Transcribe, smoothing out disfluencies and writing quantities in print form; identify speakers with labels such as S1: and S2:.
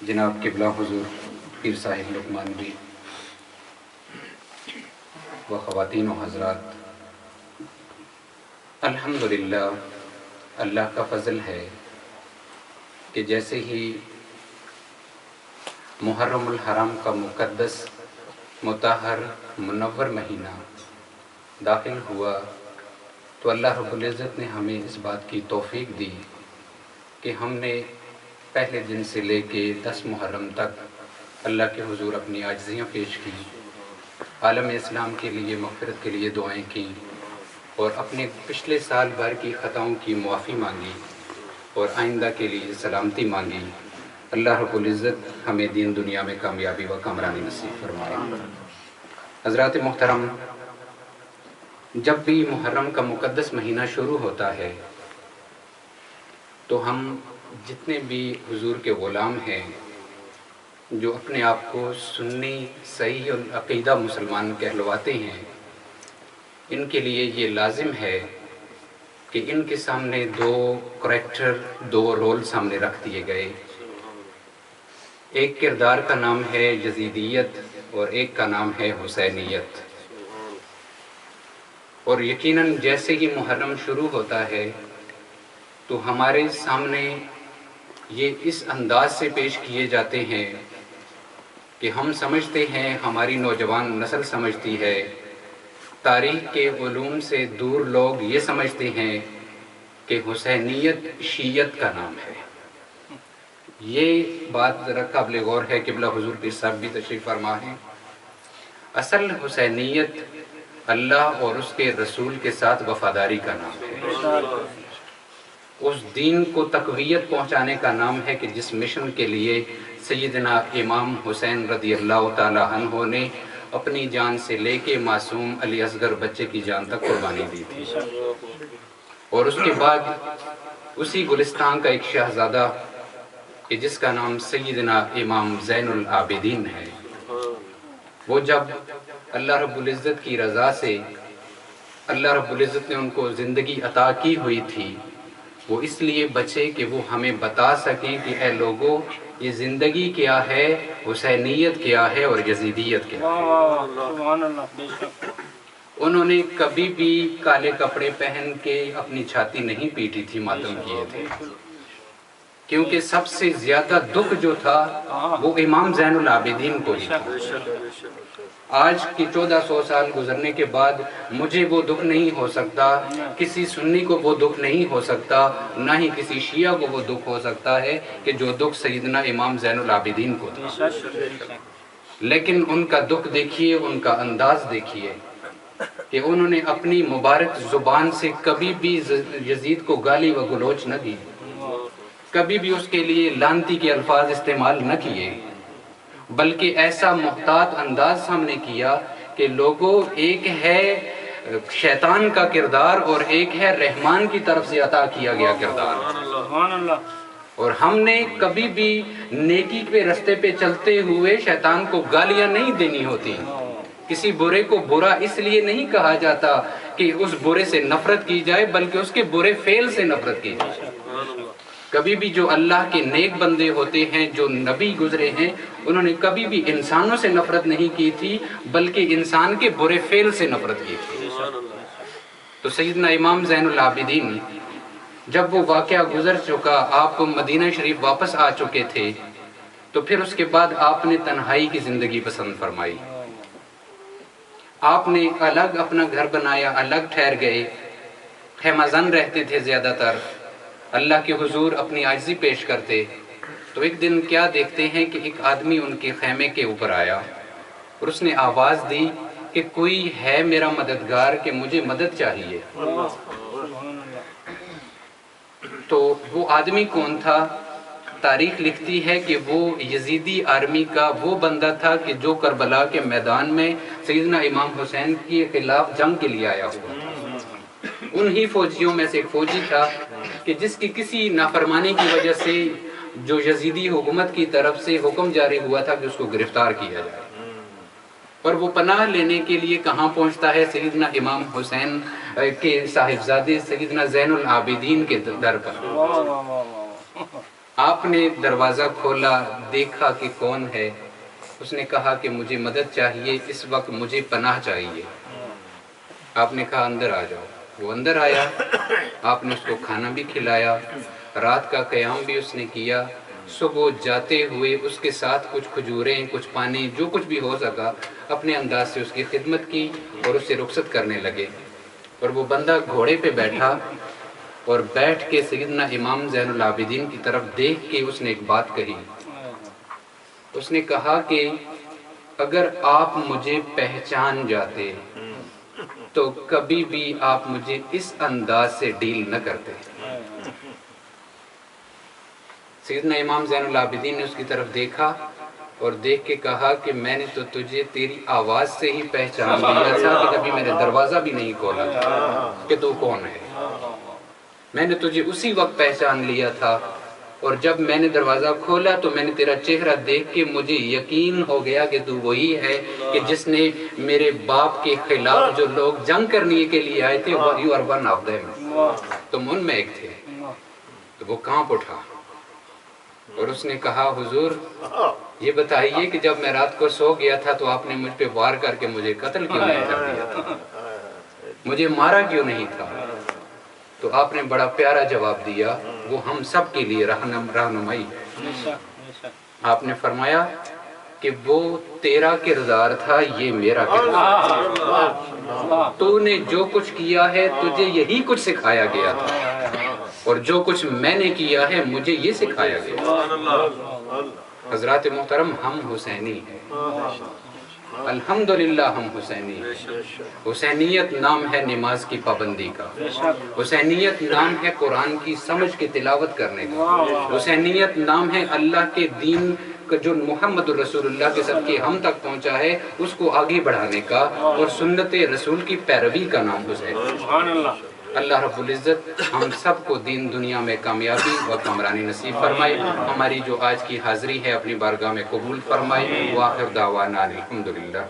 S1: جناب قبلہ حضور پیر صاحب لقمانوی و خواتین و حضرات، الحمدللہ اللہ کا فضل ہے کہ جیسے ہی محرم الحرام کا مقدس مطہر منور مہینہ داخل ہوا تو اللہ رب العزت نے ہمیں اس بات کی توفیق دی کہ ہم نے پہلے دن سے لے کے 10 محرم تک اللہ کے حضور اپنی عاجزیاں پیش کی، عالم اسلام کے لیے مغفرت کے لیے دعائیں کیں اور اپنے پچھلے سال بھر کی خطاؤں کی معافی مانگی اور آئندہ کے لیے سلامتی مانگی۔ اللہ رب العزت ہمیں دین دنیا میں کامیابی و کامرانی نصیب فرمائے۔ حضرات محترم، جب بھی محرم کا مقدس مہینہ شروع ہوتا ہے تو ہم جتنے بھی حضور کے غلام ہیں جو اپنے آپ کو سنی صحیح العقیدہ مسلمان کہلواتے ہیں، ان کے لیے یہ لازم ہے کہ ان کے سامنے دو رول سامنے رکھ دیے گئے۔ ایک کردار کا نام ہے یزیدیت اور ایک کا نام ہے حسینیت، اور یقیناً جیسے ہی محرم شروع ہوتا ہے تو ہمارے سامنے یہ اس انداز سے پیش کیے جاتے ہیں کہ ہم سمجھتے ہیں، ہماری نوجوان نسل سمجھتی ہے، تاریخ کے علوم سے دور لوگ یہ سمجھتے ہیں کہ حسینیت شیعت کا نام ہے۔ یہ بات ذرا قابل غور ہے، قبلہ حضور پیر صاحب بھی تشریف فرما ہیں۔ اصل حسینیت اللہ اور اس کے رسول کے ساتھ وفاداری کا نام ہے، اس دین کو تقویت پہنچانے کا نام ہے کہ جس مشن کے لیے سیدنا امام حسین رضی اللہ تعالی عنہ نے اپنی جان سے لے کے معصوم علی اصغر بچے کی جان تک قربانی دی تھی، اور اس کے بعد اسی گلستان کا ایک شہزادہ کہ جس کا نام سیدنا امام زین العابدین ہے، وہ جب اللہ رب العزت کی رضا سے اللہ رب العزت نے ان کو زندگی عطا کی ہوئی تھی، وہ اس لیے بچے کہ وہ ہمیں بتا سکیں کہ اے لوگوں، یہ زندگی کیا ہے، حسینیت کیا ہے اور یزیدیت کیا ہے۔ انہوں نے کبھی بھی کالے کپڑے پہن کے اپنی چھاتی نہیں پیٹی تھی، ماتم کیے تھے، کیونکہ سب سے زیادہ دکھ جو تھا وہ امام زین العابدین کو ہی تھا۔ آج کی 1400 سال گزرنے کے بعد مجھے وہ دکھ نہیں ہو سکتا، کسی سنی کو وہ دکھ نہیں ہو سکتا، نہ ہی کسی شیعہ کو وہ دکھ ہو سکتا ہے کہ جو دکھ سیدنا امام زین العابدین کو تھا۔ لیکن ان کا دکھ دیکھیے، ان کا انداز دیکھیے کہ انہوں نے اپنی مبارک زبان سے کبھی بھی یزید کو گالی و گلوچ نہ دی، کبھی بھی اس کے لیے لعنتی کے الفاظ استعمال نہ کیے، بلکہ ایسا محتاط انداز سامنے کیا کہ لوگوں، ایک ہے شیطان کا کردار اور ایک ہے رحمان کی طرف سے عطا کیا گیا کردار، اور ہم نے کبھی بھی نیکی کے رستے پہ چلتے ہوئے شیطان کو گالیاں نہیں دینی ہوتی۔ کسی برے کو برا اس لیے نہیں کہا جاتا کہ اس برے سے نفرت کی جائے، بلکہ اس کے برے فعل سے نفرت کی جائے۔ کبھی بھی جو اللہ کے نیک بندے ہوتے ہیں، جو نبی گزرے ہیں، انہوں نے کبھی بھی انسانوں سے نفرت نہیں کی تھی، بلکہ انسان کے برے فعل سے نفرت کی تھی۔ تو سیدنا امام زین العابدین جب وہ واقعہ گزر چکا، آپ مدینہ شریف واپس آ چکے تھے، تو پھر اس کے بعد آپ نے تنہائی کی زندگی پسند فرمائی۔ آپ نے الگ اپنا گھر بنایا، الگ ٹھہر گئے، خیمہ زن رہتے تھے زیادہ تر، اللہ کے حضور اپنی عاجزی پیش کرتے۔ تو ایک دن کیا دیکھتے ہیں کہ ایک آدمی ان کے خیمے کے اوپر آیا اور اس نے آواز دی کہ کوئی ہے میرا مددگار، کہ مجھے مدد چاہیے۔ تو وہ آدمی کون تھا؟ تاریخ لکھتی ہے کہ وہ یزیدی آرمی کا وہ بندہ تھا کہ جو کربلا کے میدان میں سیدنا امام حسین کے خلاف جنگ کے لیے آیا ہوا تھا۔ انہی فوجیوں میں سے ایک فوجی تھا کہ جس کی کسی نافرمانی کی وجہ سے جو یزیدی حکومت کی طرف سے حکم جاری ہوا تھا کہ اس کو گرفتار کیا جائے، اور وہ پناہ لینے کے لیے کہاں پہنچتا ہے؟ سیدنا امام حسین کے صاحبزادے سیدنا زین العابدین کے در پر۔ آپ نے دروازہ کھولا، دیکھا کہ کون ہے، اس نے کہا کہ مجھے مدد چاہیے، اس وقت مجھے پناہ چاہیے۔ آپ نے کہا اندر آ جاؤ۔ وہ اندر آیا، آپ نے اس کو کھانا بھی کھلایا، رات کا قیام بھی اس نے کیا۔ صبح جاتے ہوئے اس کے ساتھ کچھ کھجوریں، کچھ پانی، جو کچھ بھی ہو سکا اپنے انداز سے اس کی خدمت کی اور اس سے رخصت کرنے لگے۔ اور وہ بندہ گھوڑے پہ بیٹھا اور بیٹھ کے سیدنا امام زین العابدین کی طرف دیکھ کے اس نے ایک بات کہی۔ اس نے کہا کہ اگر آپ مجھے پہچان جاتے تو کبھی بھی آپ مجھے اس انداز سے ڈیل نہ کرتے۔ سیدنا امام زین العابدین نے اس کی طرف دیکھا اور دیکھ کے کہا کہ میں نے تو تجھے تیری آواز سے ہی پہچان لیا تھا کہ کبھی میں نے دروازہ بھی نہیں کھولا کہ تو کون ہے۔ میں نے تجھے اسی وقت پہچان لیا تھا، اور جب میں نے دروازہ کھولا تو میں نے تیرا چہرہ دیکھ کے مجھے یقین ہو گیا کہ تو وہی ہے کہ جس نے میرے باپ کے خلاف جو لوگ جنگ کرنے کے لیے آئے تھے، you are one of them, تم ان میں ایک تھے۔ تو وہ کانپ اٹھا اور اس نے کہا حضور یہ بتائیے کہ جب میں رات کو سو گیا تھا تو آپ نے مجھ پہ وار کر کے مجھے قتل کیوں نہیں کر دیا تھا، مجھے مارا کیوں نہیں تھا؟ تو آپ نے بڑا پیارا جواب دیا، وہ ہم سب کے لیے رہنمائی ہے۔ آپ نے فرمایا کہ وہ تیرا کردار تھا، یہ میرا کردار، تو نے جو کچھ کیا ہے تجھے یہی کچھ سکھایا گیا تھا، اور جو کچھ میں نے کیا ہے مجھے یہ سکھایا گیا۔ حضرات محترم، ہم حسینی ہیں، الحمدللہ ہم حسینی ہیں۔ حسینیت نام ہے نماز کی پابندی کا، حسینیت نام ہے قرآن کی سمجھ کے تلاوت کرنے کا، حسینیت نام ہے اللہ کے دین کا جو محمد رسول اللہ کے صدقے ہم تک پہنچا ہے اس کو آگے بڑھانے کا، اور سنت رسول کی پیروی کا نام حسین۔ اللہ رب العزت ہم سب کو دین دنیا میں کامیابی و کامرانی نصیب فرمائے۔ ہماری جو آج کی حاضری ہے اپنی بارگاہ میں قبول فرمائے۔ وآخر دعوانا الحمدللہ۔